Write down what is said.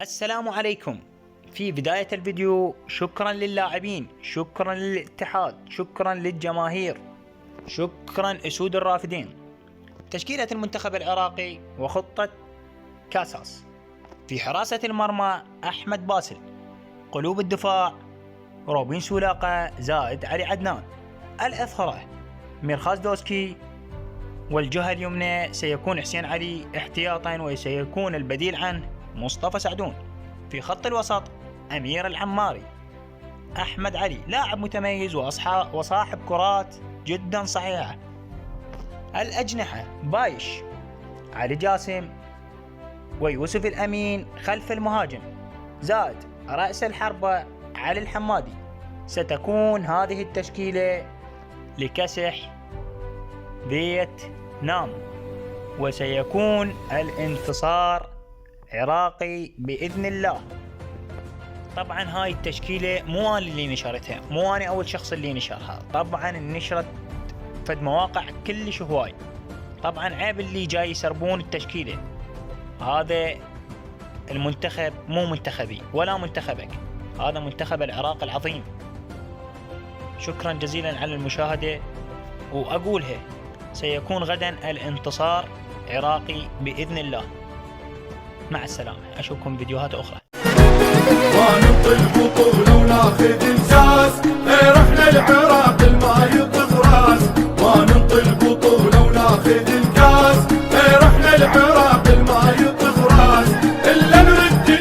السلام عليكم. في بداية الفيديو شكرا للاعبين، شكرا للاتحاد، شكرا للجماهير، شكرا أسود الرافدين. تشكيلة المنتخب العراقي وخطة كاساس: في حراسة المرمى أحمد باسل، قلوب الدفاع روبين سولاقة زائد علي عدنان، الأظهرة ميرخاز دوسكي، والجهة اليمنى سيكون حسين علي احتياطا وسيكون البديل عنه مصطفى سعدون. في خط الوسط أمير العماري، أحمد علي لاعب متميز وصاحب كرات جدا صحيحة. الأجنحة بايش، علي جاسم ويوسف الأمين خلف المهاجم، زائد رأس الحربة علي الحمادي. ستكون هذه التشكيلة لكسح فيتنام، وسيكون الانتصار عراقي بإذن الله. طبعا هاي التشكيلة مو أنا اللي نشرتها، مو أنا أول شخص اللي نشرها، طبعا نشرت فد مواقع كلش هواي. طبعا عيب اللي جاي يسربون التشكيلة. هذا المنتخب مو منتخبي ولا منتخبك، هذا منتخب العراق العظيم. شكرا جزيلا على المشاهدة، وأقولها سيكون غدا الانتصار عراقي بإذن الله. مع السلامة، أشوفكم فيديوهات أخرى. ما نبطل البطولة وناخذ